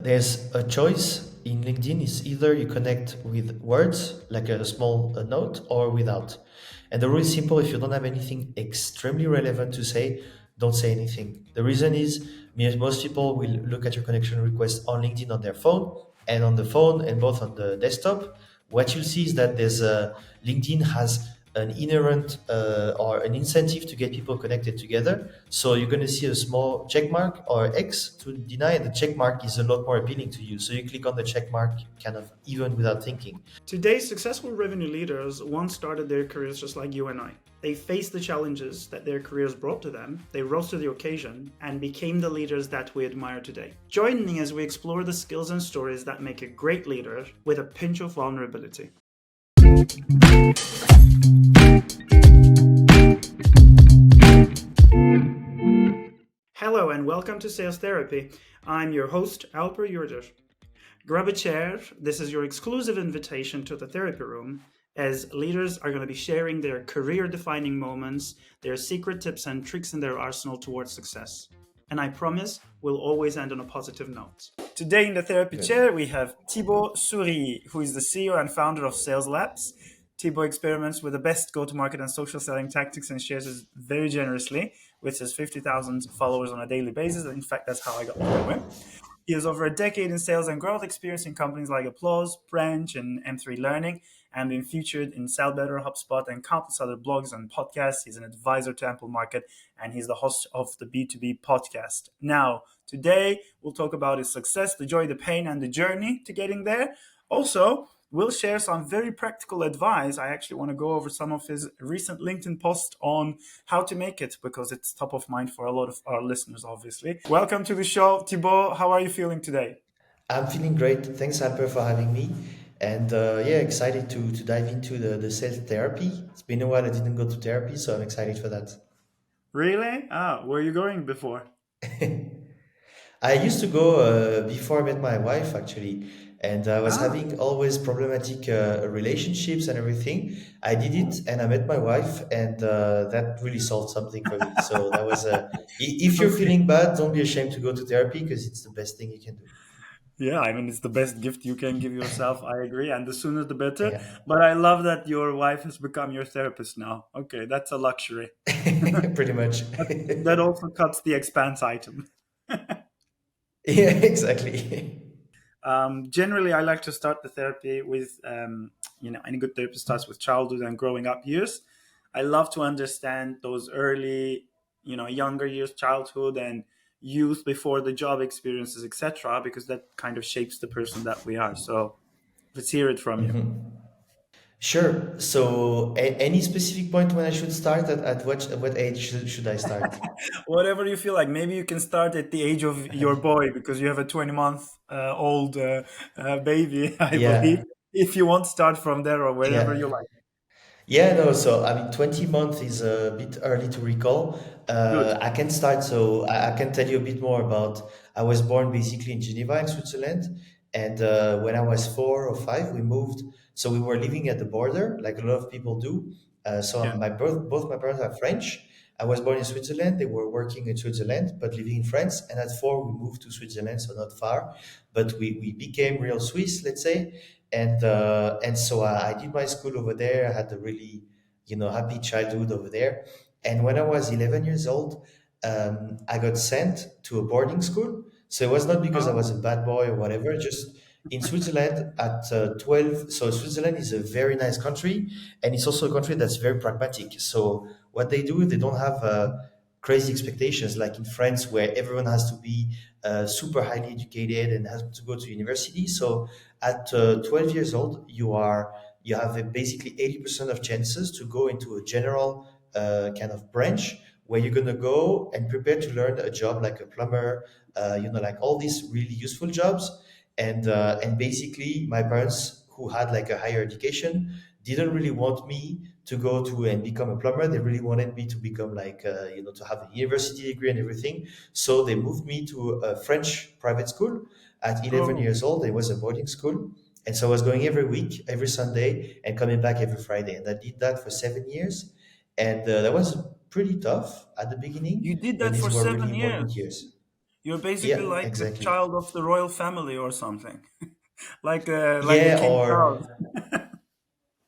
There's a choice in LinkedIn. Is either you connect with words, like a small note, or without. And the rule is simple. If you don't have anything extremely relevant to say, don't say anything. The reason is most people will look at your connection request on LinkedIn on their phone, and on the phone and both on the desktop. What you'll see is that there's a LinkedIn has an inherent or an incentive to get people connected together. So you're going to see a small check mark or X to deny. The check mark is a lot more appealing to you. So you click on the check mark kind of even without thinking. Today's successful revenue leaders once started their careers just like you and I. They faced the challenges that their careers brought to them, they rose to the occasion, and became the leaders that we admire today. Join me as we explore the skills and stories that make a great leader with a pinch of vulnerability. Hello and welcome to Sales Therapy. I'm your host, Alper Yurder. Grab a chair. This is your exclusive invitation to the therapy room, as leaders are going to be sharing their career-defining moments, their secret tips and tricks in their arsenal towards success. And I promise we'll always end on a positive note. Today in the therapy chair, we have Thibaut Souyris, who is the CEO and founder of Sales Labs. Thibaut experiments with the best go-to-market and social selling tactics and shares it very generously with his 50,000 followers on a daily basis. In fact, that's how I got to know him. He has over a decade in sales and growth experience in companies like Applause, Branch, and M3 Learning, and been featured in Sell Better, HubSpot, and countless other blogs and podcasts. He's an advisor to Ample Market, and he's the host of the B2B podcast. Now, today, we'll talk about his success, the joy, the pain, and the journey to getting there. Also, we'll share some very practical advice. I actually want to go over some of his recent LinkedIn posts on how to make it, because it's top of mind for a lot of our listeners, obviously. Welcome to the show, Thibaut. How are you feeling today? I'm feeling great. Thanks, Alper, for having me. And excited to dive into the sales therapy. It's been a while I didn't go to therapy, so I'm excited for that. Really? Where are you going before? I used to go before I met my wife, actually, and I was Ah, having always problematic relationships and everything. I did it, and I met my wife, and that really solved something for me. So that was if you're okay. feeling bad, don't be ashamed to go to therapy because it's the best thing you can do. Yeah, I mean, it's the best gift you can give yourself. I agree. And the sooner the better. Yeah, But I love that your wife has become your therapist now. Okay, that's a luxury. pretty much. That also cuts the expense item. Yeah, exactly. Generally, I like to start the therapy with, any good therapist starts with childhood and growing up years. I love to understand those early, younger years, childhood and youth before the job experiences, etc., because that kind of shapes the person that we are. So let's hear it from you. Sure. So, any specific point when I should start? At what age should I start? Whatever you feel like. Maybe you can start at the age of your boy because you have a 20-month old baby, I believe. Yeah, If you want, start from there or wherever yeah. you like. Yeah, no, so I mean, 20 months is a bit early to recall. Good. I can start, so I can tell you a bit more about. I was born basically in Geneva, in Switzerland, and when I was 4 or 5, we moved. So we were living at the border, like a lot of people do. So Yeah. both my parents are French. I was born in Switzerland. They were working in Switzerland, but living in France. And at 4, we moved to Switzerland, so not far, but we became real Swiss, let's say. And so I did my school over there. I had a really happy childhood over there. And when I was 11 years old, I got sent to a boarding school. So it was not because I was Oh, a bad boy or whatever. Just in Switzerland at 12. So Switzerland is a very nice country, and it's also a country that's very pragmatic. So what they do, they don't have crazy expectations like in France, where everyone has to be super highly educated and has to go to university. So at 12 years old, you have basically 80% of chances to go into a general kind of branch where you're gonna go and prepare to learn a job like a plumber, like all these really useful jobs. And basically, my parents, who had like a higher education, didn't really want me to go to and become a plumber. They really wanted me to become like to have a university degree and everything. So they moved me to a French private school at 11 oh, years old. It was a boarding school. And so I was going every week, every Sunday, and coming back every Friday. And I did that for 7 years. And that was pretty tough at the you beginning, did but that these for were seven really important years. years. You're basically Yeah, like a exactly. child of the royal family or something, like a Yeah, King or Charles.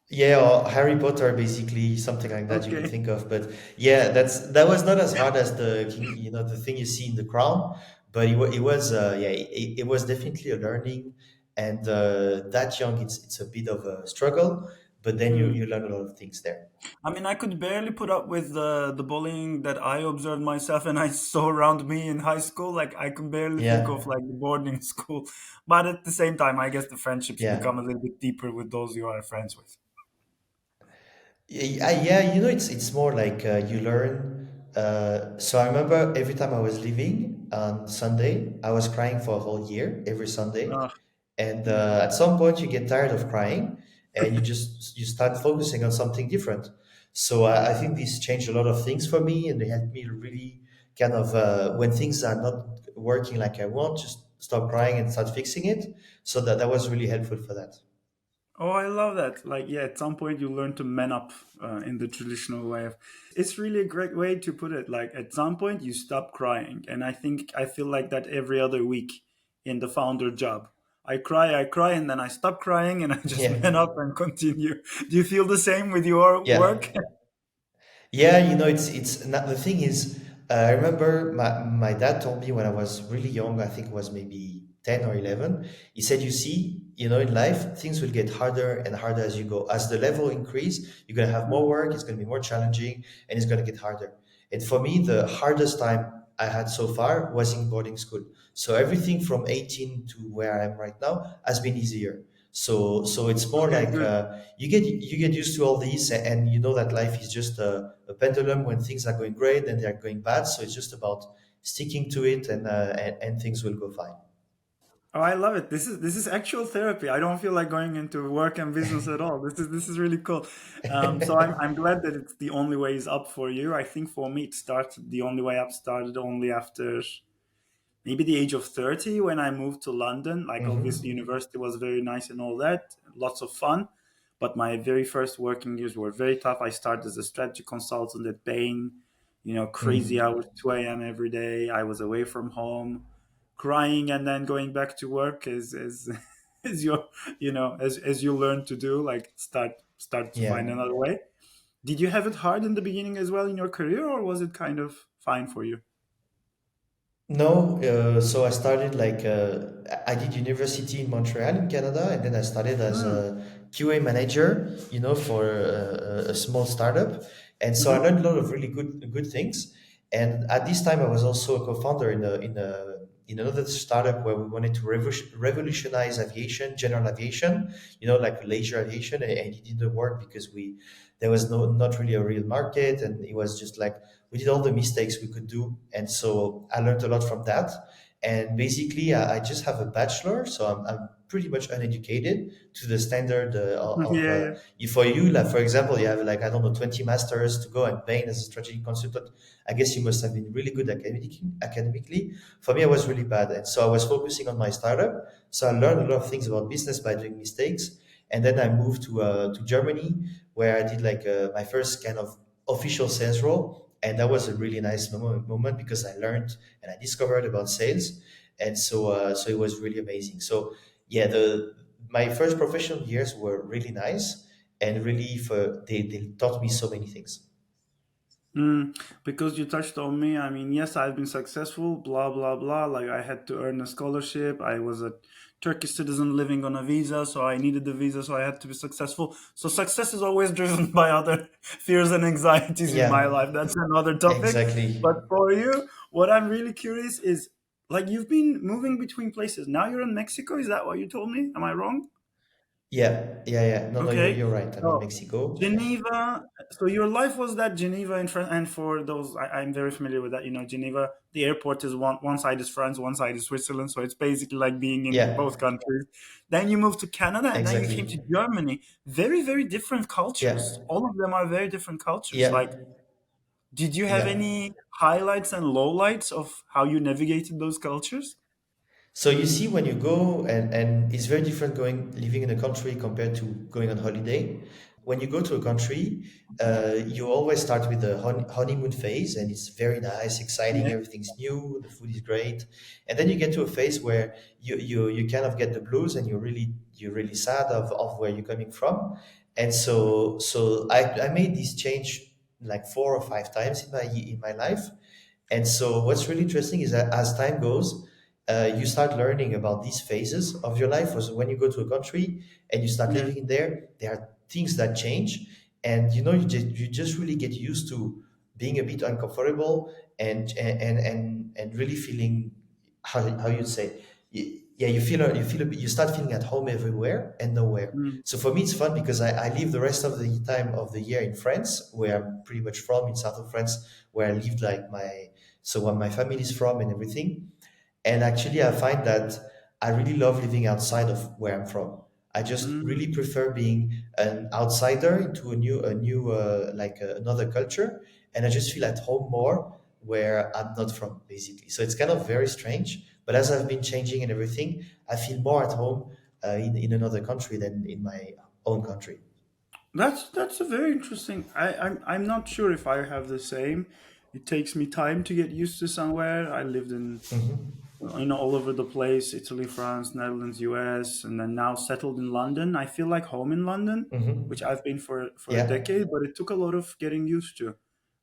yeah, or Harry Potter, basically something like that you could Okay. think of. But yeah, that was not as hard as the king, the thing you see in the crown. But it was yeah, it was definitely a learning, and that young, it's a bit of a struggle. But then you Hmm. learn a lot of things there. I mean, I could barely put up with the bullying that I observed myself and I saw around me in high school. Like, I can barely think Yeah, of like the boarding school, but at the same time, I guess the friendships yeah. become a little bit deeper with those you are friends with. Yeah, it's more like you learn. So I remember every time I was leaving on Sunday, I was crying for a whole year every Sunday, Ah, and yeah. at some point you get tired of crying, and you start focusing on something different. So I think this changed a lot of things for me, and they helped me really kind of when things are not working like I want, just stop crying and start fixing it. So that was really helpful for that. Oh, I love that. Like, yeah, at some point you learn to man up in the traditional way of. It's really a great way to put it. Like, at some point you stop crying, and I feel like that every other week in the founder job. I cry, and then I stop crying, and I just Yeah, man up and continue. Do you feel the same with your yeah. work? Yeah, it's not, the thing is, I remember my dad told me when I was really young, I think it was maybe 10 or 11. He said, you see, in life, things will get harder and harder as you go. As the level increase, you're going to have more Mm. work, it's going to be more challenging, and it's going to get harder. And for me, the hardest time I had so far was in boarding school. So everything from 18 to where I am right now has been easier. So it's more Okay, like good. you get used to all these, and you know that life is just a pendulum. When things are going great, then they're going bad. So it's just about sticking to it, and things will go fine. Oh, I love it. This is actual therapy. I don't feel like going into work and business at all. This is really cool. So I'm glad that it's the only way is up for you. I think for me it started the only way up started only after maybe the age of 30 when I moved to London. Like, obviously Hmm. university was very nice and all that, lots of fun. But my very first working years were very tough. I started as a strategy consultant at Bain, crazy Hmm. hours, 2 a.m. every day. I was away from home, crying and then going back to work as as you as you learn to do, like start to Yeah. find another way. Did you have it hard in the beginning as well in your career, or was it kind of fine for you? No, so I started like I did university in Montreal in Canada, and then I started as Mm. a QA manager, for a small startup, and so I Hmm. learned a lot of really good things. And at this time, I was also a co-founder in another startup where we wanted to revolutionize aviation, general aviation, like leisure aviation, and it didn't work because there was not really a real market, and it was just like we did all the mistakes we could do. And so I learned a lot from that. And basically, I just have a bachelor, so I'm pretty much uneducated to the standard of Yeah, yeah. for you. Like, for example, you have like, I don't know, 20 masters to go and Bain as a strategic consultant. I guess you must have been really good academically. For me, I was really bad. And so I was focusing on my startup. So I learned a lot of things about business by doing mistakes. And then I moved to Germany, where I did like my first kind of official sales role. And that was a really nice moment because I learned and I discovered about sales. And so it was really amazing. So yeah, the my first professional years were really nice, and really they taught me so many things. Because you touched on me, I mean, yes, I've been successful, blah, blah, blah. Like, I had to earn a scholarship. I was a Turkish citizen living on a visa, so I needed the visa, so I had to be successful. So, success is always driven by other fears and anxieties in my Yeah, life. That's another topic. exactly. But for you, what I'm really curious is like, you've been moving between places. Now you're in Mexico. Is that what you told me? Am I wrong? Yeah, yeah, yeah. No, no, you're Okay. you're right. I'm in So Mexico. Geneva. So your life was that Geneva in France, and for those, I'm very familiar with that. Geneva. The airport is one side is France, one side is Switzerland. So it's basically like being in both Yeah, countries. Then you moved to Canada, and then you came to exactly. Germany. Very, very different Yeah, cultures. All of them are very different cultures. yeah, Like, did you have yeah. any highlights and lowlights of how you navigated those cultures? So you see, when you go, and it's very different going living in a country compared to going on holiday. when you go to a country, you always start with the honeymoon phase, and it's very nice, exciting, Yeah. everything's new, the food is great, and then you get to a phase where you kind of get the blues, and you're really sad of where you're coming from, and so I made this change like 4 or 5 times in my life. And so what's really interesting is that as time goes, you start learning about these phases of your life. Was when you go to a country and you start Yeah. living in there are things that change, and you just really get used to being a bit uncomfortable, and really feeling how you'd say, yeah, you start feeling at home everywhere and nowhere. Mm. So for me it's fun because I live the rest of the time of the year in France, where I'm pretty much from, in south of France, where I lived like where my family is from and everything. And actually, I find that I really love living outside of where I'm from. I just really Mm. prefer being an outsider into another culture, and I just feel at home more where I'm not from, basically. So it's kind of very strange. But as I've been changing and everything, I feel more at home in another country than in my own country. That's a very interesting. I'm not sure if I have the same. It takes me time to get used to somewhere. I lived in all over the place: Italy, France, Netherlands, US, and then now settled in London. I feel like home in London, which I've been for a Yeah, decade, but it took a lot of getting used to.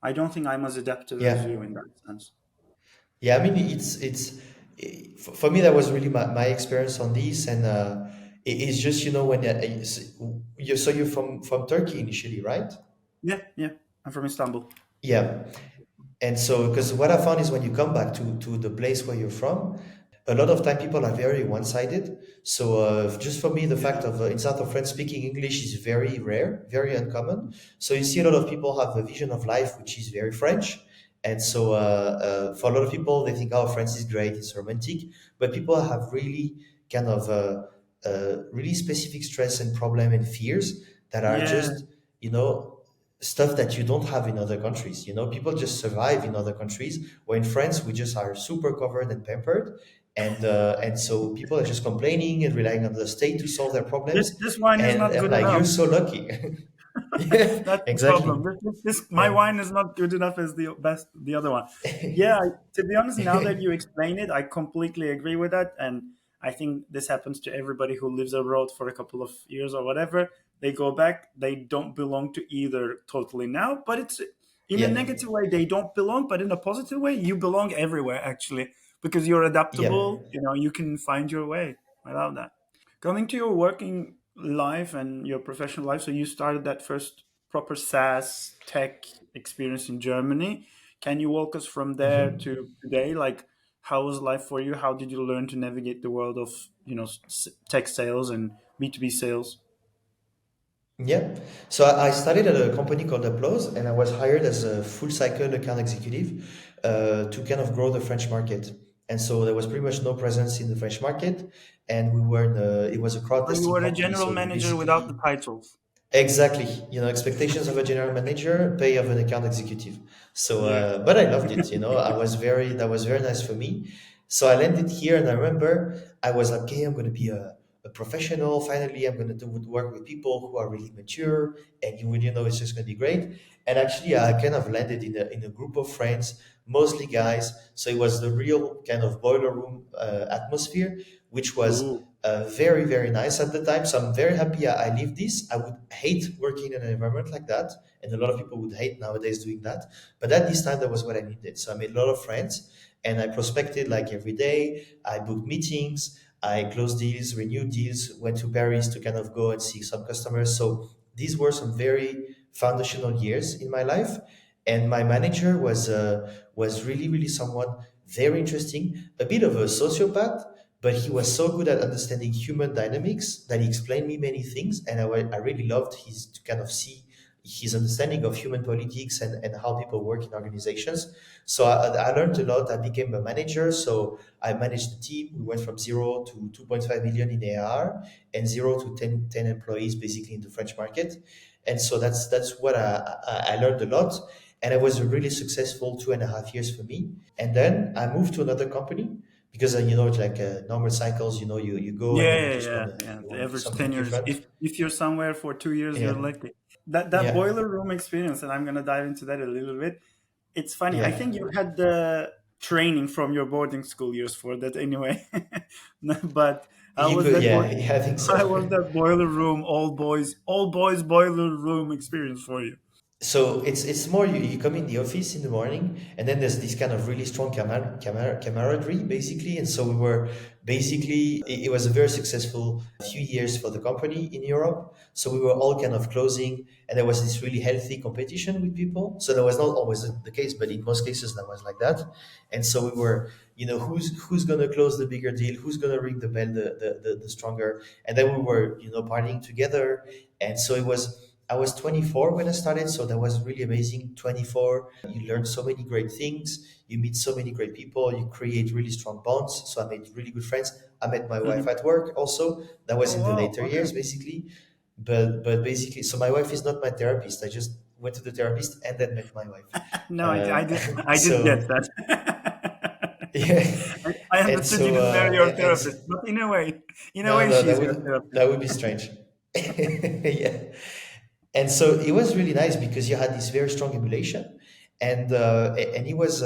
I don't think I'm as adaptive as yeah. you in that sense. Yeah, I mean, for me that was really my experience on this, and it's just when you're from Turkey initially, right? Yeah, yeah. I'm from Istanbul. Yeah, and so because what I found is when you come back to the place where you're from, a lot of time people are very one-sided. So just for me, the fact Yeah, of in south of France speaking English is very rare, very uncommon. So you see a lot of people have a vision of life which is very French, and so for a lot of people they think, oh, France is great, it's romantic, but people have really kind of really specific stress and problem and fears that are yeah. just you know stuff that you don't have in other countries. People just survive in other countries. Where in France, we just are super covered and pampered, and so people are just complaining and relying on the state to solve their This problems. this wine is And not I'm good like, enough. you're so lucky. Yeah, That's the exactly. problem. My Yeah, wine is not good enough as the other one. Yeah, to be honest, now that you explain it, I completely agree with that, and I think this happens to everybody who lives abroad for a couple of years or whatever. They go back, they don't belong to either totally now, but it's in a yeah, negative way. They don't belong, but in a positive way, you belong everywhere actually because you're yeah. adaptable. You can find your way. I love that. Coming to your working life and your professional life, so you started that first proper SaaS tech experience in Germany. Can you walk us from there Mhm. to today? Like, how was life for you? How did you learn to navigate the world of tech sales and B2B sales? Yeah. So I started at a company called Applause, and I was hired as a full cycle account executive to kind of grow the French market. And so there was pretty much no presence in the French market, and it was a crowd So you testing were a company. general So we manager without the basically titles. Exactly. Expectations of a general manager, pay of an account executive. So, Yeah. but I loved it. That was very nice for me. So I landed here, and I remember I was like, okay, I'm going to be a professional. Finally, I'm going to do work with people who are really mature, and it's just going to be great. And actually, I kind of landed in a group of friends, mostly guys. So it was the real kind of boiler room atmosphere, which was Ooh. very, very nice at the time. So I'm very happy I lived this. I would hate working in an environment like that. And a lot of people would hate nowadays doing that. But at this time, that was what I needed. So I made a lot of friends, and I prospected like every day. I booked meetings. I closed deals, renewed deals, went to Paris to kind of go and see some customers. So these were some very foundational years in my life. And my manager was really, really someone very interesting, a bit of a sociopath, but he was so good at understanding human dynamics that he explained me many things, and I really loved his to kind of see his understanding of human politics and how people work in organizations. So I learned a lot. I became a manager, so I managed the team. We went from 0 to 2.5 million in ARR and 0 to 10 employees basically in the French market. And so that's what I learned a lot, and it was a really successful 2.5 years for me. And then I moved to another company because it's like normal cycles. You go and Yeah, then you yeah, just yeah, want to yeah. you The want to do average something tenure is different. if you're somewhere for 2 years, you're Yeah, lucky. that Yeah, boiler room experience, and I'm gonna dive into that a little bit. It's funny. I yeah. think you had the training from your boarding school years for that anyway. But how You was could, that? yeah, yeah, I think so. How was that boiler room, all boys boiler room experience for you? So it's more you come in the office in the morning, and then there's this kind of really strong camaraderie basically. And so we were basically it was a very successful few years for the company in Europe. So we were all kind of closing, and there was this really healthy competition with people. So that was not always the case, but in most cases that was like that. And so we were, who's gonna close the bigger deal, who's gonna ring the bell the stronger, and then we were partying together. And so it was. I was 24 when I started, so that was really amazing. 24, you learn so many great things, you meet so many great people, you create really strong bonds. So I made really good friends. I met my wife Mhm. at work also. That was Oh in the wow, later okay. years, basically. But basically, so my wife is not my therapist. I just went to the therapist and then met my wife. No, Uh, I did get so that. yeah, I and understood you so didn't marry your and therapist, but in a no, way, no, she's your therapist. that would be strange. Yeah. And so it was really nice because you had this very strong emulation, and it was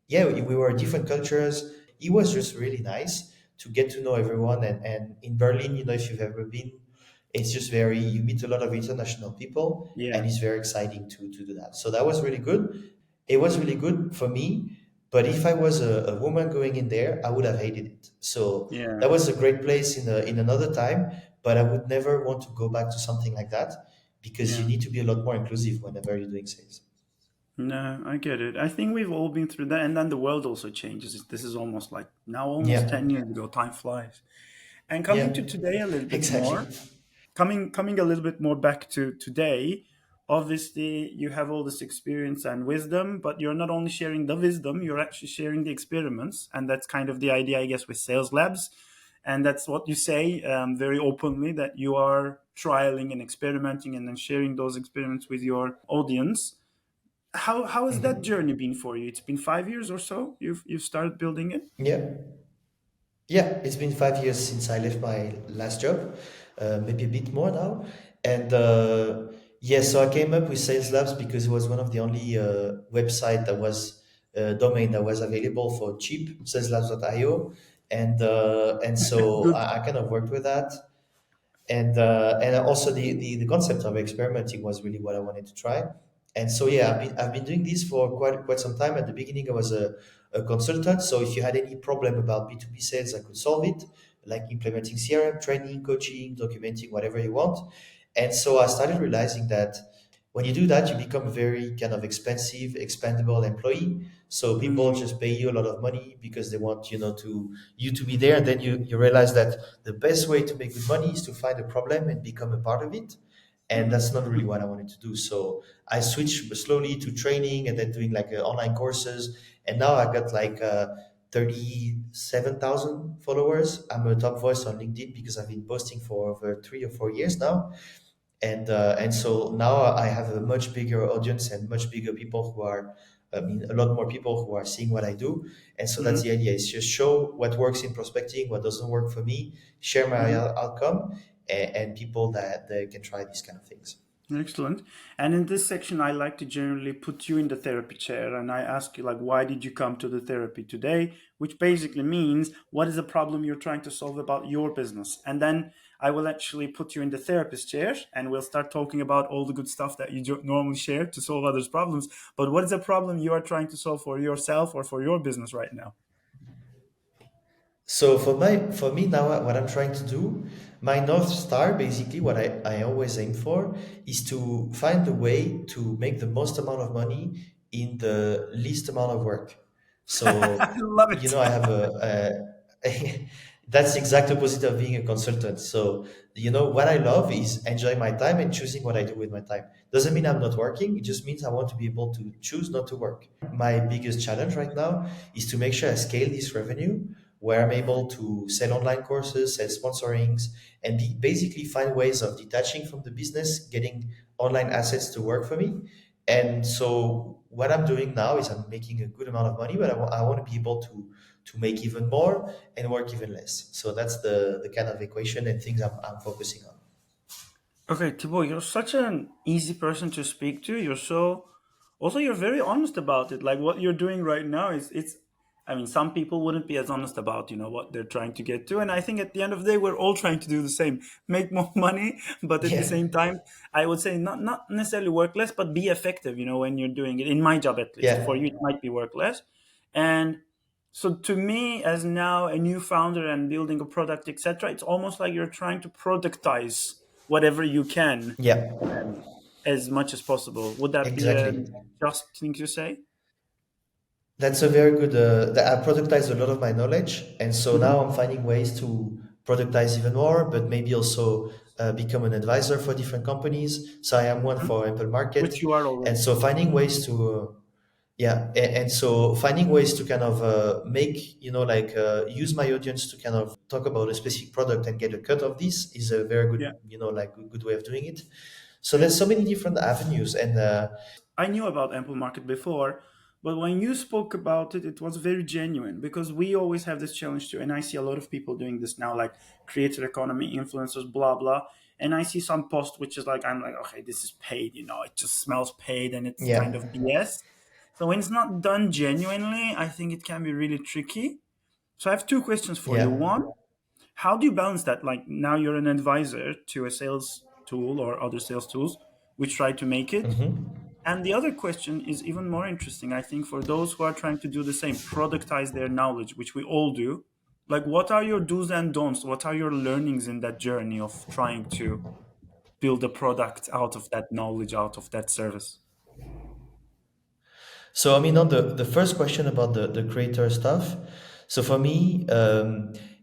yeah, we were different cultures. It was just really nice to get to know everyone. And in Berlin, if you've ever been, it's just very you meet a lot of international people, Yeah, and it's very exciting to do that. So that was really good. It was really good for me. But if I was a woman going in there, I would have hated it. So yeah, that was a great place in another time, but I would never want to go back to something like that because you yeah. need to be a lot more inclusive whenever you're doing sales. No, I get it. I think we've all been through that, and then the world also changes. This is almost like now, almost Yeah, 10 years ago. Time flies. And coming yeah, to today a little bit exactly. more, coming a little bit more back to today. Obviously, you have all this experience and wisdom, but you're not only sharing the wisdom, you're actually sharing the experiments, and that's kind of the idea, I guess, with sales labs. And that's what you say very openly, that you are trialing and experimenting and then sharing those experiments with your audience. How has that Hmm. journey been for you? It's been 5 years or so. You've started building it. Yeah, yeah. It's been 5 years since I left my last job, maybe a bit more now. And yeah, so I came up with Sales Labs because it was one of the only website that was domain that was available for cheap, saleslabs.io. And so Good. I kind of worked with that. And also the concept of experimenting was really what I wanted to try. And so yeah, I've been doing this for quite some time. At the beginning, I was a consultant. So if you had any problem about B2B sales, I could solve it, like implementing CRM, training, coaching, documenting, whatever you want. And so I started realizing that when you do that, you become a very kind of expensive, expendable employee. So people Mm, just pay you a lot of money because they want you to be there. And then you realize that the best way to make good money is to find a problem and become a part of it. And mhm. that's not really what I wanted to do. So I switched slowly to training and then doing like online courses. And now I got like 37,000 followers. I'm a top voice on LinkedIn because I've been posting for over 3 or 4 years now. And so now I have a much bigger audience and much bigger people who are, I mean, a lot more people who are seeing what I do. And so that's the Mhm, idea: is just show what works in prospecting, what doesn't work for me, share my mhm. outcome, and people that they can try these kind of things. Excellent. And in this section, I like to generally put you in the therapy chair and I ask you, like, why did you come to the therapy today? Which basically means, what is the problem you're trying to solve about your business? And then I will actually put you in the therapist chair and we'll start talking about all the good stuff that you normally share to solve others' problems. But what is the problem you are trying to solve for yourself or for your business right now? So for me now, what I'm trying to do, my North Star, basically what I always aim for is to find a way to make the most amount of money in the least amount of work. I So, love it. I have that's the exact opposite of being a consultant. So, what I love is enjoying my time and choosing what I do with my time. Doesn't mean I'm not working. It just means I want to be able to choose not to work. My biggest challenge right now is to make sure I scale this revenue where I'm able to sell online courses, sell sponsorings, and basically find ways of detaching from the business, getting online assets to work for me. And so what I'm doing now is I'm making a good amount of money, but I want to be able to make even more and work even less. So that's the kind of equation and things I'm focusing on. Okay, Thibaut, you're such an easy person to speak to. You're very honest about it. Like what you're doing right now it's I mean, some people wouldn't be as honest about, what they're trying to get to. And I think at the end of the day, we're all trying to do the same, make more money, but at the Yeah, same time, I would say not necessarily work less, but be effective, when you're doing it. In my job, at least. For yeah, you, it might be work less. And so to me, as now a new founder and building a product, etc., it's almost like you're trying to productize whatever you can, yeah, um, as much as possible. Would that be a exactly. just thing to say? That's a very good. I productize a lot of my knowledge, and so Hmm. now I'm finding ways to productize even more, but maybe also become an advisor for different companies. So I am one Hmm. for Apple Market, Which you are and already. so finding ways to yeah, and so finding ways to kind of make like use my audience to kind of talk about a specific product and get a cut of this is a very good Yeah. like good way of doing it. So Yeah. there's so many different avenues, and I knew about Ample Market before, but when you spoke about it, it was very genuine because we always have this challenge too. And I see a lot of people doing this now, like creator economy, influencers, blah, blah. And I see some post which is like, I'm like, okay, this is paid, it just smells paid and it's kind yeah, of BS. So when it's not done genuinely, I think it can be really tricky. So I have two questions for you. yeah. One, how do you balance that? Like now you're an advisor to a sales tool or other sales tools which try to make it. Hmm. And the other question is even more interesting, I think, for those who are trying to do the same, productize their knowledge, which we all do. Like, what are your do's and don'ts? What are your learnings in that journey of trying to build a product out of that knowledge, out of that service? So I mean, on the first question about the creator stuff. So for me,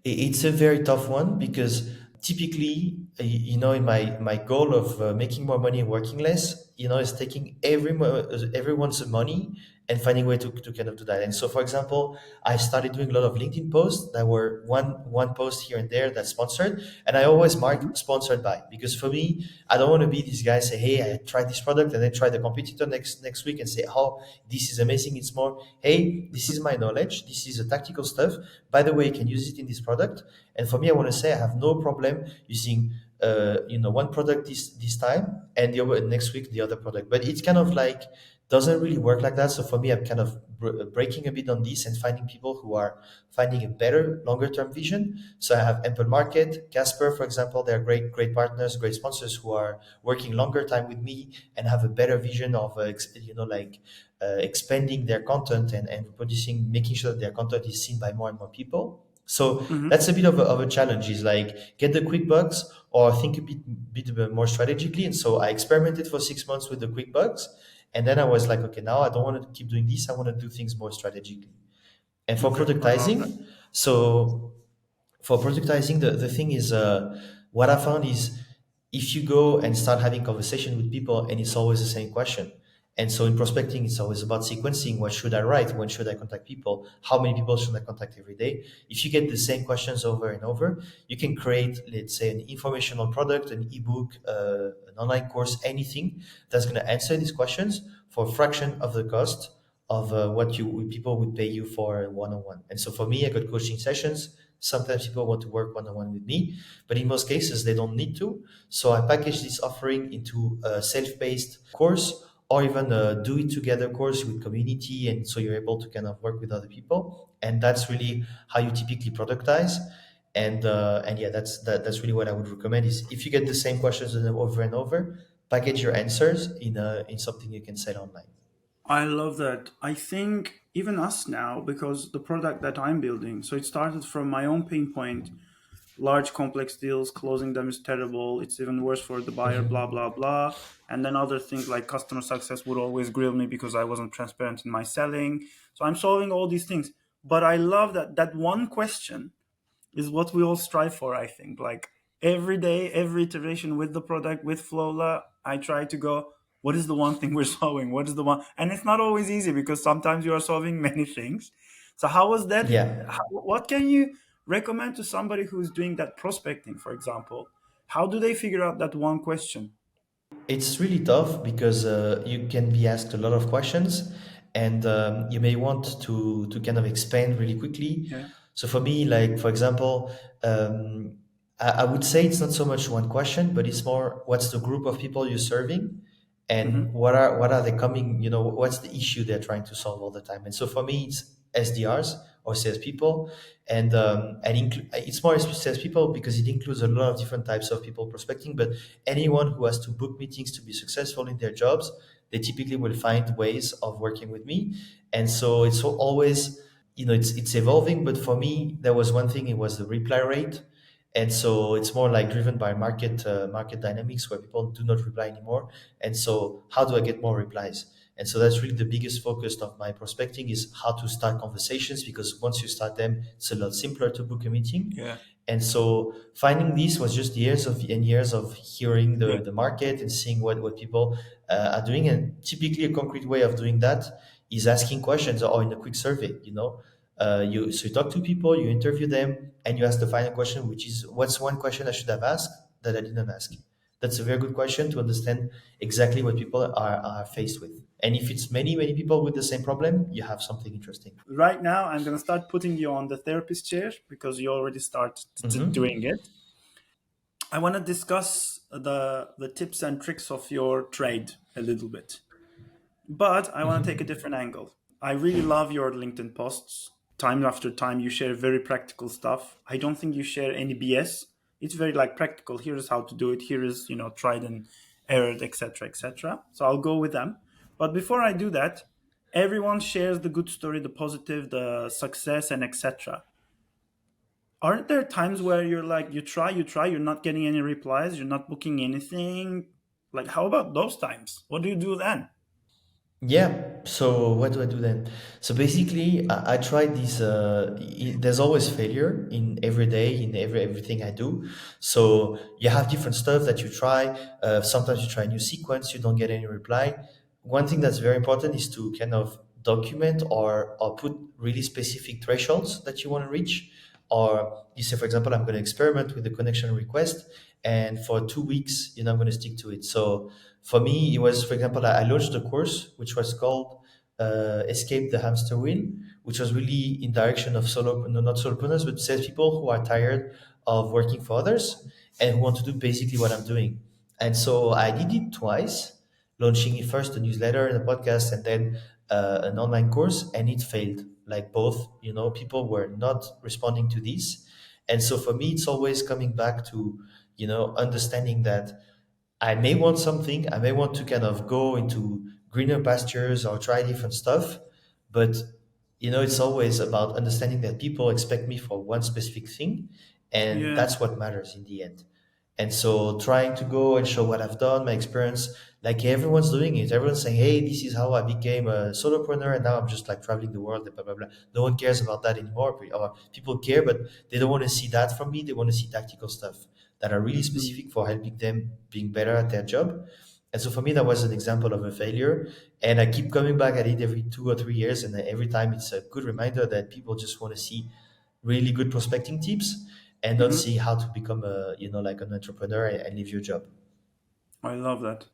it's a very tough one because typically, in my goal of making more money and working less, is taking everyone's money and finding a way to kind of do that. And so, for example, I started doing a lot of LinkedIn posts that were one post here and there that's sponsored, and I always Mhm. mark sponsored by because for me, I don't want to be this guy say, hey, I tried this product, and then try the competitor next week and say, oh, this is amazing. It's more, hey, this is my knowledge. This is a tactical stuff. By the way, you can use it in this product. And for me, I want to say I have no problem using one product this time and the other next week the other product. But it's kind of like doesn't really work like that. So for me, I'm kind of breaking a bit on this and finding people who are finding a better longer term vision. So I have Ample Market, Casper, for example. They're great partners, great sponsors who are working longer time with me and have a better vision of expanding their content and producing, making sure that their content is seen by more and more people. So Mhm. that's a bit of a challenge. Is like get the quick bugs or think a bit more strategically. And so I experimented for 6 months with the quick bugs, and then I was like, okay, now I don't want to keep doing this. I want to do things more strategically. And for Okay, I love that. productizing, so for productizing, the thing is, what I found is if you go and start having conversation with people and it's always the same question. And so in prospecting, it's always about sequencing. What should I write? When should I contact people? How many people should I contact every day? If you get the same questions over and over, you can create, let's say, an informational product, an ebook, an online course, anything that's going to answer these questions for a fraction of the cost of what you people would pay you for one-on-one. And so for me, I got coaching sessions. Sometimes people want to work one-on-one with me, but in most cases they don't need to. So I package this offering into a self-paced course or even a do-it-together course with community, and so you're able to kind of work with other people. And that's really how you typically productize. And yeah, that's really what I would recommend is if you get the same questions over and over, package your answers in something you can sell online. I love that. I think even us now, because the product that I'm building, so it started from my own pain point. Large complex deals, closing them is terrible. It's even worse for the buyer, blah, blah, blah. And then other things like customer success would always grill me because I wasn't transparent in my selling. So I'm solving all these things. But I love that one question is what we all strive for, I think. Like every day, every iteration with the product, with Flowla, I try to go, what is the one thing we're solving? What is the one? And it's not always easy because sometimes you are solving many things. So how was that? Yeah. What can you recommend to somebody who's doing that prospecting, for example? How do they figure out that one question? It's really tough because you can be asked a lot of questions, and you may want to kind of expand really quickly. Yeah. So for me, like for example, um, I would say it's not so much one question, but it's more what's the group of people you're serving, and Hmm. what are they coming, what's the issue they're trying to solve all the time. And so for me, it's SDRs or salespeople, and it's more salespeople because it includes a lot of different types of people prospecting. But anyone who has to book meetings to be successful in their jobs, they typically will find ways of working with me. And so it's always, it's evolving. But for me, there was one thing, it was the reply rate. And so it's more like driven by market dynamics where people do not reply anymore. And so how do I get more replies? And so that's really the biggest focus of my prospecting, is how to start conversations, because once you start them, it's a lot simpler to book a meeting. Yeah. And so finding this was just years of hearing Yeah. the market and seeing what people are doing. And typically a concrete way of doing that is asking questions or in a quick survey. You talk to people, you interview them, and you ask the final question, which is, what's one question I should have asked that I didn't ask? That's a very good question to understand exactly what people are faced with. And if it's many people with the same problem, you have something interesting. Right now, I'm going to start putting you on the therapist chair because you already started doing Hmm. it. I want to discuss the tips and tricks of your trade a little bit, but I want to take a Hmm. different angle. I really love your LinkedIn posts. Time after time, you share very practical stuff. I don't think you share any BS. It's very like practical. Here is how to do it. Here is tried and errored, etc., etc. So I'll go with them. But before I do that, everyone shares the good story, the positive, the success, and etc. Aren't there times where you're like, you're not getting any replies, you're not booking anything? Like, how about those times? What do you do then? Yeah. So what do I do then? So basically, I tried this. There's always failure in every day, in everything I do. So you have different stuff that you try. Sometimes you try a new sequence, you don't get any reply. One thing that's very important is to kind of document or put really specific thresholds that you want to reach. Or you say, for example, I'm going to experiment with the connection request, and for 2 weeks, I'm going to stick to it. So for me, it was, for example, I launched a course which was called Escape the Hamster Wheel, which was really in direction of solo, no, not solopreneurs, but salespeople who are tired of working for others and who want to do basically what I'm doing. And so I did it twice, launching it first a newsletter and a podcast, and then an online course, and it failed. Like both, people were not responding to this. And so for me, it's always coming back to, understanding that I may want something, I may want to kind of go into greener pastures or try different stuff, but it's always about understanding that people expect me for one specific thing, and Yeah, that's what matters in the end. And so trying to go and show what I've done, my experience, like everyone's doing it. Everyone's saying, hey, this is how I became a solopreneur, and now I'm just like traveling the world and blah blah blah. No one cares about that anymore. Or people care, but they don't want to see that from me. They want to see tactical stuff that are really mm, specific for helping them being better at their job. And so for me, that was an example of a failure. And I keep coming back at it every 2 or 3 years. And every time it's a good reminder that people just want to see really good prospecting tips and not mhm. see how to become like an entrepreneur and leave your job. I love that.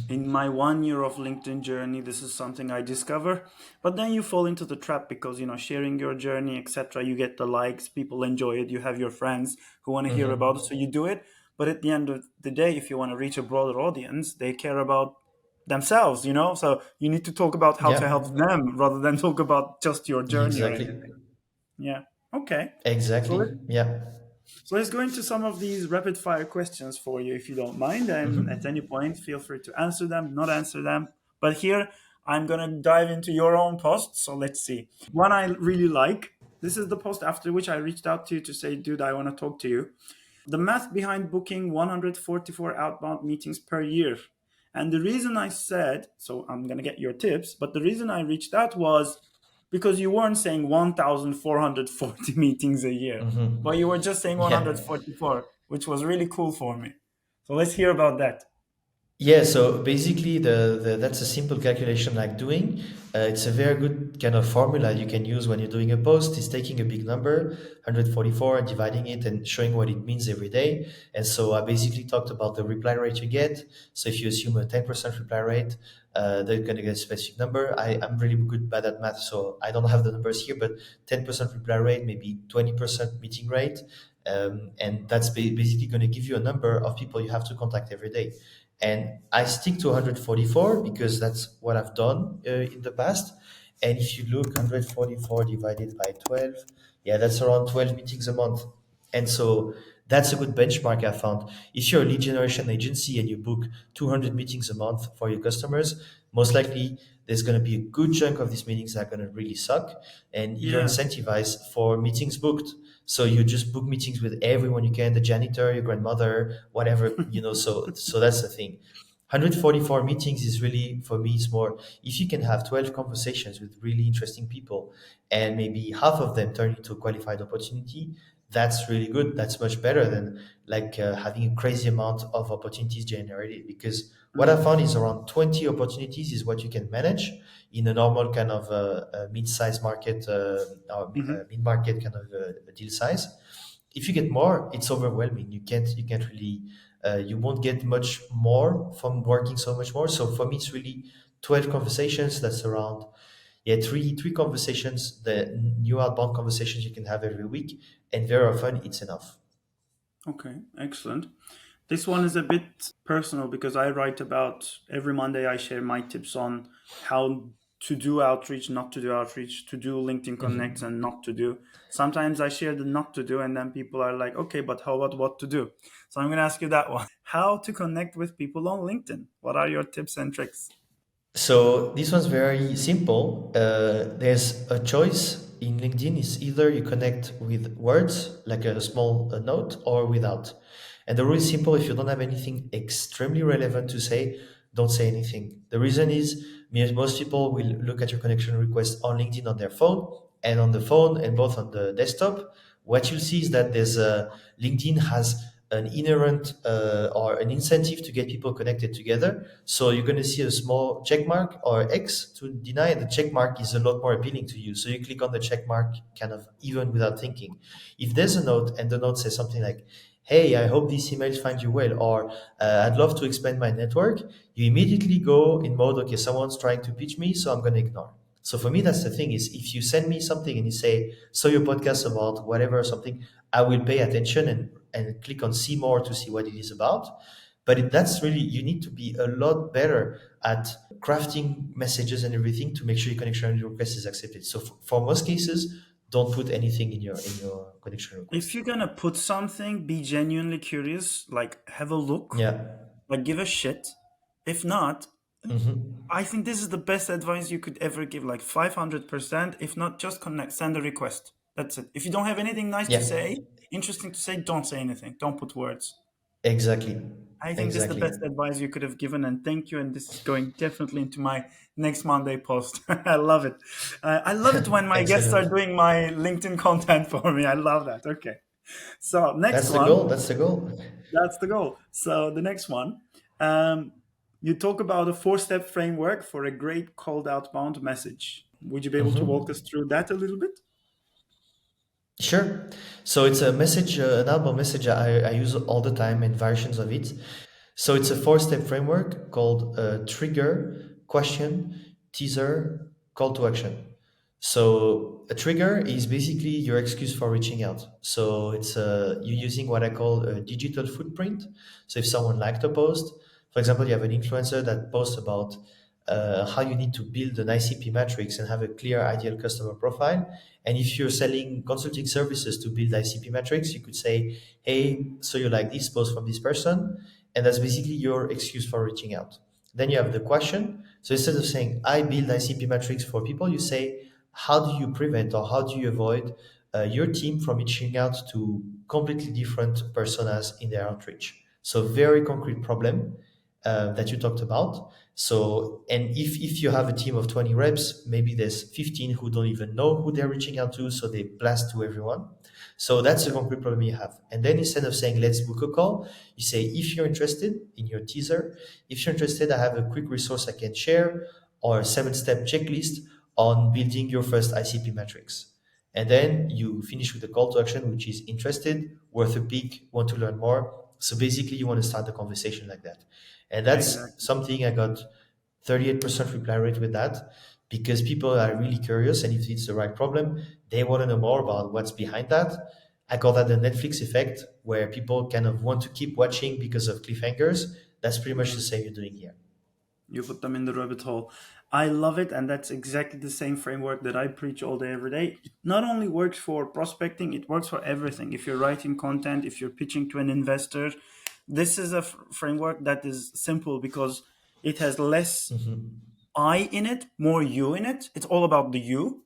In my 1 year of LinkedIn journey, this is something I discover. But then you fall into the trap because, sharing your journey, etc., you get the likes, people enjoy it, you have your friends who want to hear about it, Hmm. so you do it. But at the end of the day, if you want to reach a broader audience, they care about themselves. So you need to talk about how to Yeah, help them rather than talk about just your journey or exactly. anything. Yeah. Okay. So Exactly. let, Yeah. so let's go into some of these rapid fire questions for you, if you don't mind. And at Hmm. any point, feel free to answer them, not answer them. But here, I'm going to dive into your own post. So let's see. One I really like. This is the post after which I reached out to you to say, dude, I want to talk to you. The math behind booking 144 outbound meetings per year. And the reason I said, so I'm going to get your tips, but the reason I reached out was because you weren't saying 1,440 meetings a year, but you were just saying Yeah. 144, which was really cool for me. So let's hear about that. Yeah, so basically, that's a simple calculation like doing. It's a very good kind of formula you can use when you're doing a post. Is taking a big number, 144, and dividing it and showing what it means every day. And so I basically talked about the reply rate you get. So if you assume a 10% reply rate, they're going to get a specific number. I'm really good bad at math, so I don't have the numbers here, but 10% reply rate, maybe 20% meeting rate. And that's basically going to give you a number of people you have to contact every day. And I stick to 144 because that's what I've done in the past. And if you look 144 divided by 12, yeah, that's around 12 meetings a month. And so that's a good benchmark I found. If you're a lead generation agency and you book 200 meetings a month for your customers, most likely there's going to be a good chunk of these meetings that are going to really suck. And you're Yeah. incentivized for meetings booked. So you just book meetings with everyone you can, the janitor, your grandmother, whatever, so that's the thing. 144 meetings is really, for me, it's more if you can have 12 conversations with really interesting people and maybe half of them turn into a qualified opportunity, that's really good. That's much better than like having a crazy amount of opportunities generated. Because what I Mm. found is around 20 opportunities is what you can manage in a normal kind of mid-size market or Hmm. mid-market kind of deal size. If you get more, it's overwhelming. You can't really you won't get much more from working so much more. So for me, it's really 12 conversations. That's around, yeah, three conversations, the new outbound conversations you can have every week, and very often it's enough. Okay, excellent. This one is a bit personal because I write about every Monday. I share my tips on how to do outreach, not to do outreach, to do LinkedIn Connects, and not to do. Sometimes I share the not to do, and then people are like, okay, but how about what to do? So I'm going to ask you that one. How to connect with people on LinkedIn? What are your tips and tricks? So this one's very simple. There's a choice in LinkedIn. It's either you connect with words, like a small note, or without. And the rule is simple. If you don't have anything extremely relevant to say, don't say anything. The reason is most people will look at your connection request on LinkedIn on their phone and on the phone and both on the desktop. What you'll see is that there's a LinkedIn has an inherent or an incentive to get people connected together. So you're going to see a small check mark or X to deny, and the check mark is a lot more appealing to you. So you click on the check mark kind of even without thinking. If there's a note and the note says something like, "Hey, I hope these emails find you well," or "I'd love to expand my network," you immediately go in mode, okay, someone's trying to pitch me, so I'm going to ignore. So for me, that's the thing is if you send me something and you say, "So your podcast about whatever or something," I will pay attention and click on see more to see what it is about. But that's really, you need to be a lot better at crafting messages and everything to make sure your connection request is accepted. So for most cases, don't put anything in your connection If request. you're going to put something, be genuinely curious, like have a look, Yeah. like give a shit. If not, Hmm. I think this is the best advice you could ever give, like 500%. If not, just connect, send a request. That's it. If you don't have anything nice to Yeah. say, interesting to say, don't say anything. Don't put words. Exactly. I think this is the Exactly. best advice you could have given, and thank you. And this is going definitely into my next Monday post. I love it. I love it when my guests are Excellent. doing my LinkedIn content for me. I love that. Okay. So, next That's the one. goal. That's the goal. That's the goal. So the next one, um, you talk about a four-step framework for a great cold outbound message. Would you be able to walk us Hmm. through that a little bit? Sure. So it's a message, an album message I use all the time and variations of it. So it's a four-step framework called trigger, question, teaser, call to action. So a trigger is basically your excuse for reaching out. So it's you using what I call a digital footprint. So if someone liked a post, for example, you have an influencer that posts about how you need to build an ICP matrix and have a clear ideal customer profile. And if you're selling consulting services to build ICP metrics, you could say, "Hey, so you like this post from this person," and that's basically your excuse for reaching out. Then you have the question. So instead of saying, "I build ICP metrics for people," you say, "How do you prevent or how do you avoid your team from reaching out to completely different personas in their outreach?" So very concrete problem that you talked about. So, and if you have a team of 20 reps, maybe there's 15 who don't even know who they're reaching out to, so they blast to everyone. So that's a concrete problem you have. And then instead of saying, "Let's book a call," you say, "If you're interested," in your teaser, "if you're interested, I have a quick resource I can share or a 7-step checklist on building your first ICP metrics." And then you finish with a call to action, which is interested, worth a peek, want to learn more. So basically, you want to start the conversation like that. And that's Exactly. something I got 38% reply rate with that because people are really curious. And if it's the right problem, they want to know more about what's behind that. I call that the Netflix effect, where people kind of want to keep watching because of cliffhangers. That's pretty much the Mm. same you're doing here. You put them in the rabbit hole. I love it, and that's exactly the same framework that I preach all day, every day. It not only works for prospecting, it works for everything. If you're writing content, if you're pitching to an investor, this is a framework that is simple because it has less Hmm. I in it, more you in it. It's all about the you.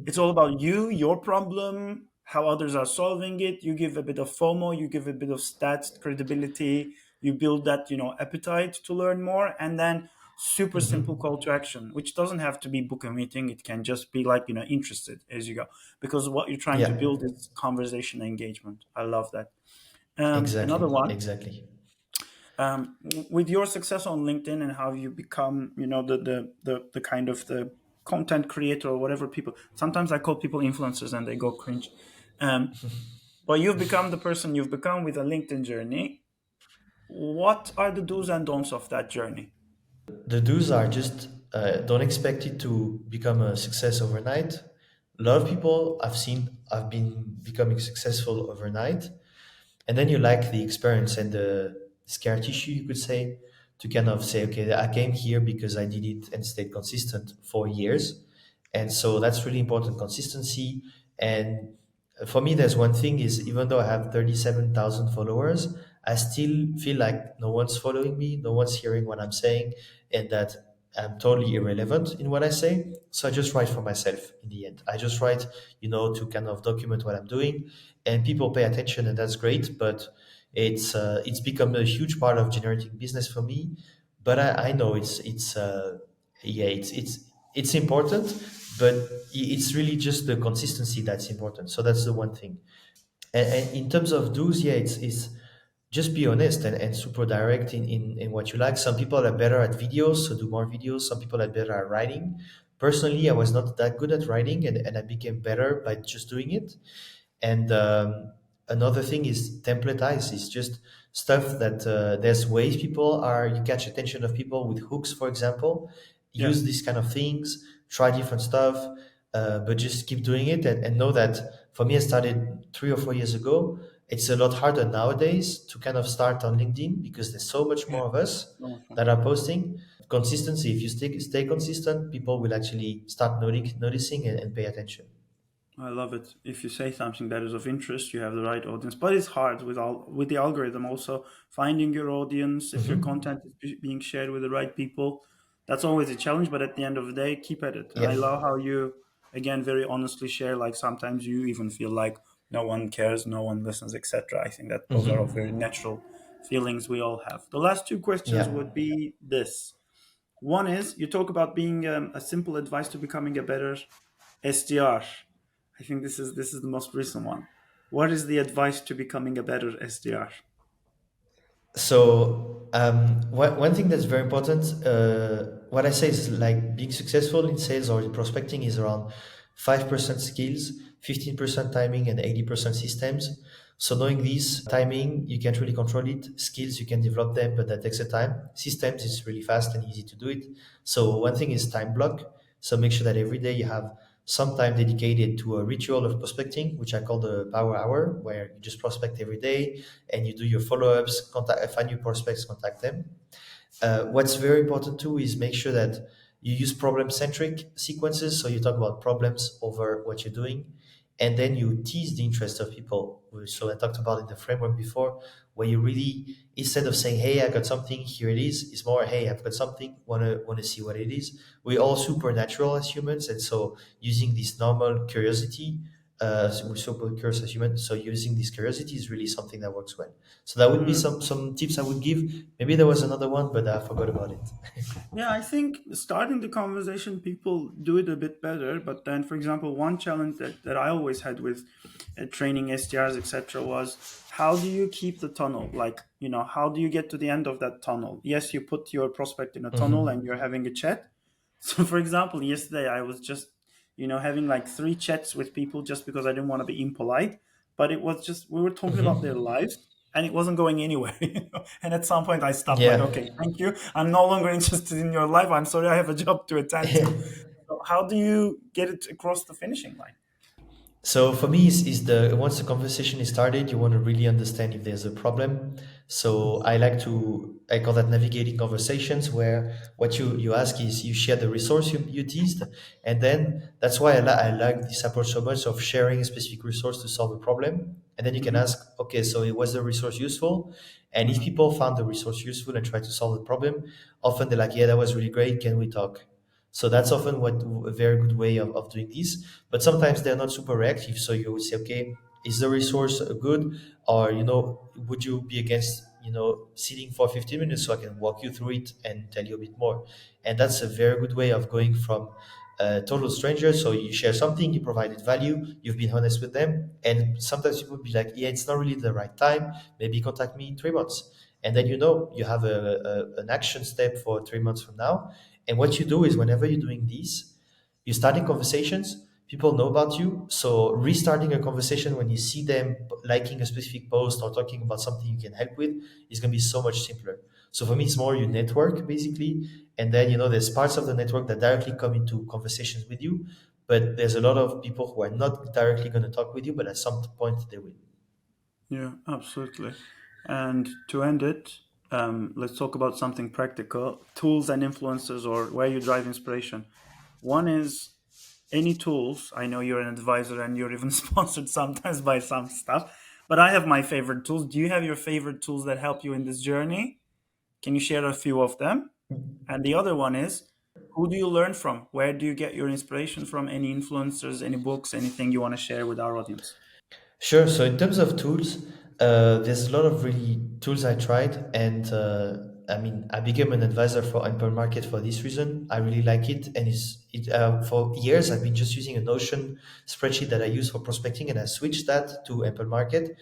It's Hmm. all about you, your problem, how others are solving it. You give a bit of FOMO, you give a bit of stats, credibility, you build that, appetite to learn more, and then super simple Hmm. call to action, which doesn't have to be book a meeting. It can just be like, interested as you go. Because what you're trying to Yeah, build is conversation engagement. I love that. Another exactly, one, exactly. with your success on LinkedIn and how you become, the kind of the content creator or whatever people. Sometimes I call people influencers and they go cringe. Um, but you've become the person you've become with a LinkedIn journey. What are the do's and don'ts of that journey? The do's are just don't expect it to become a success overnight. A lot of people I've seen have been becoming successful overnight, and then you like the experience and the scar tissue, you could say, to kind of say, okay, I came here because I did it and stayed consistent for years. And so that's really important, consistency. And for me, there's one thing is even though I have 37,000 followers, I still feel like no one's following me, no one's hearing what I'm saying, and that I'm totally irrelevant in what I say. So I just write for myself in the end. I just write, to kind of document what I'm doing, and people pay attention, and that's great. But it's become a huge part of generating business for me. But I know it's important, but it's really just the consistency that's important. So that's the one thing. And in terms of do's, yeah, it's just be honest and super direct in what you like. Some people are better at videos, so do more videos. Some people are better at writing. Personally, I was not that good at writing, and I became better by just doing it. And another thing is templatize. It's just stuff that there's ways people are, you catch attention of people with hooks, for example. Yeah. Use these kind of things, try different stuff, but just keep doing it, and know that for me, I started 3 or 4 years ago. It's a lot harder nowadays to kind of start on LinkedIn because there's so much Yeah. more of us So much fun. that are posting. Consistency, if you stay consistent, people will actually start noticing and pay attention. I love it. If you say something that is of interest, you have the right audience. But it's hard with the algorithm also finding your audience. If your Hmm. content is being shared with the right people, that's always a challenge. But at the end of the day, keep at it. And Yeah. I love how you, again, very honestly share. Like sometimes you even feel like no one cares, no one listens, etc. I think that those are all very Hmm. natural feelings we all have. The last two questions Yeah. would be this. One is you talk about being a simple advice to becoming a better SDR. I think this is the most recent one. What is the advice to becoming a better SDR? So one thing that's very important, what I say is like being successful in sales or in prospecting is around 5% skills, 15% timing, and 80% systems. So knowing these, timing, you can't really control it. Skills, you can develop them, but that takes a time. Systems is really fast and easy to do it. So one thing is time block. So make sure that every day you have some time dedicated to a ritual of prospecting, which I call the power hour, where you just prospect every day and you do your follow-ups, contact, find new prospects, contact them. What's very important too is make sure that you use problem-centric sequences. So you talk about problems over what you're doing, and then you tease the interest of people. So I talked about in the framework before, where you really, instead of saying, "Hey, I got something, here it is," it's more, "Hey, I've got something, wanna see what it is." We're all supernatural as humans, and so using this normal curiosity, so we're super curious as humans. So using this curiosity is really something that works well. So that would be Mm. some tips I would give. Maybe there was another one, but I forgot about it. Yeah, I think starting the conversation, people do it a bit better. But then, for example, one challenge that I always had with training SDRs, etc., was how do you keep the tunnel? Like, how do you get to the end of that tunnel? Yes, you put your prospect in a tunnel and Hmm. you're having a chat. So, for example, yesterday I was just, having like three chats with people just because I didn't want to be impolite. But it was just, we were talking about their Hmm. lives and it wasn't going anywhere. And at some point I stopped, like, Yeah. okay, thank you. I'm no longer interested in your life. I'm sorry, I have a job to attend to. So how do you get it across the finishing line? So for me, is the once the conversation is started, you want to really understand if there's a problem. So I call that navigating conversations, where what you ask is you share the resource you teased, and then that's why I like this approach so much of sharing a specific resource to solve a problem, and then you can Hmm. ask, okay, so was the resource useful? And if people found the resource useful and try to solve the problem, often they're like, yeah, that was really great. Can we talk? So that's often what a very good way of doing this. But sometimes they're not super reactive. So you would say, okay, is the resource good? Or, would you be against, sitting for 15 minutes so I can walk you through it and tell you a bit more? And that's a very good way of going from a total stranger. So you share something, you provided value, you've been honest with them. And sometimes people be like, yeah, it's not really the right time. Maybe contact me in 3 months. And then you have an action step for 3 months from now. And what you do is whenever you're doing this, you're starting conversations, people know about you. So restarting a conversation when you see them liking a specific post or talking about something you can help with is going to be so much simpler. So for me, it's more your network basically. And then, there's parts of the network that directly come into conversations with you. But there's a lot of people who are not directly going to talk with you, but at some point they will. Yeah, absolutely. And to end it, let's talk about something practical: tools and influencers, or where you drive inspiration. One is any tools. I know you're an advisor and you're even sponsored sometimes by some stuff, but I have my favorite tools. Do you have your favorite tools that help you in this journey? Can you share a few of them? And the other one is, who do you learn from? Where do you get your inspiration from? Any influencers, any books, anything you want to share with our audience? Sure. So in terms of tools, there's a lot of really tools I tried, and I mean, I became an advisor for Alper Market for this reason. I really like it, and for years I've been just using a Notion spreadsheet that I use for prospecting, and I switched that to Apple Market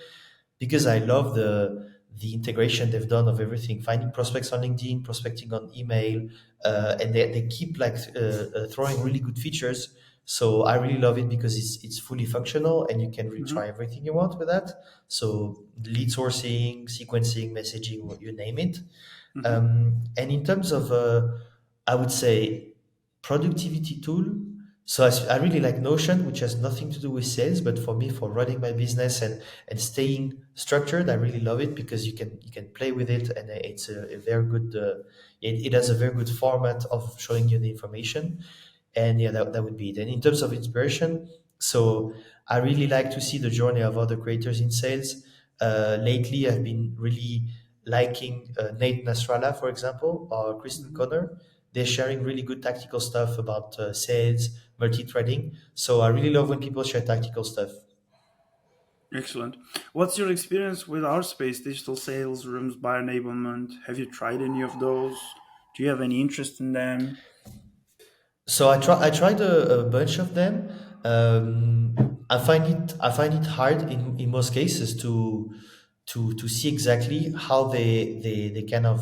because I love the integration they've done of everything, finding prospects on LinkedIn, prospecting on email, and they keep like throwing really good features. So I really love it because it's fully functional and you can really Hmm. try everything you want with that. So lead sourcing, sequencing, messaging, you name it. Hmm. And in terms of, I would say, productivity tool, so I really like Notion, which has nothing to do with sales, but for me, for running my business and staying structured, I really love it because you can play with it, and it's a very good. It has a very good format of showing you the information, and yeah, that would be it. And in terms of inspiration, so I really like to see the journey of other creators in sales. Lately I've been really liking Nate Nasrallah, for example, or Kristen Hmm. Conner. They're sharing really good tactical stuff about sales, multi-threading. So I really love when people share tactical stuff. Excellent. What's your experience with our space, digital sales rooms, buyer enablement? Have you tried any of those? Do you have any interest in them? So I tried a bunch of them. I find it hard in most cases to see exactly how they kind of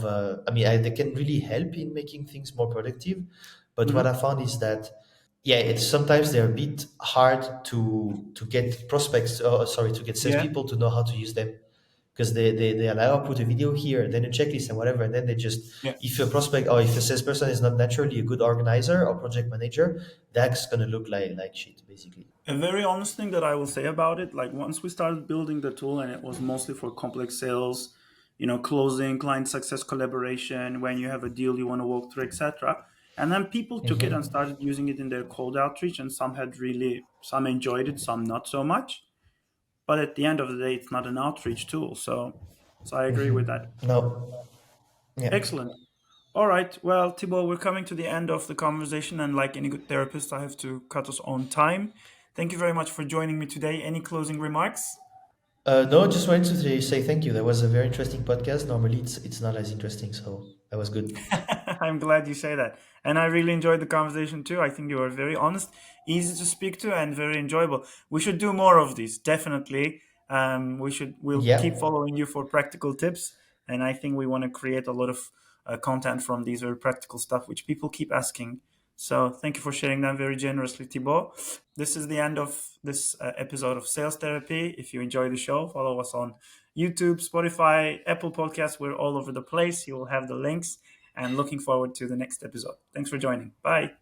they can really help in making things more productive. But what Hmm. I found is that yeah, it's sometimes they're a bit hard to get prospects, sorry, to get Yeah. salespeople to know how to use them because they allow put a video here, then a checklist and whatever, and then they just Yeah. if a prospect or if a salesperson is not naturally a good organizer or project manager, that's gonna look like shit basically. A very honest thing that I will say about it, like once we started building the tool and it was mostly for complex sales, closing, client success collaboration, when you have a deal you want to walk through, etc. And then people took it and Hmm. started using it in their cold outreach, and some enjoyed it, some not so much. But at the end of the day, it's not an outreach tool. So I agree with that. No, yeah. Excellent. All right. Well, Thibaut, we're coming to the end of the conversation, and like any good therapist, I have to cut us on time. Thank you very much for joining me today. Any closing remarks? No, just wanted to say thank you. That was a very interesting podcast. Normally it's not as interesting, so that was good. I'm glad you say that. And I really enjoyed the conversation too. I think you were very honest, easy to speak to, and very enjoyable. We should do more of these, definitely. We'll keep Yeah. following you for practical tips. And I think we want to create a lot of content from these very practical stuff, which people keep asking. So thank you for sharing that very generously, Thibaut. This is the end of this episode of Sales Therapy. If you enjoy the show, follow us on YouTube, Spotify, Apple Podcasts. We're all over the place. You will have the links, and looking forward to the next episode. Thanks for joining. Bye.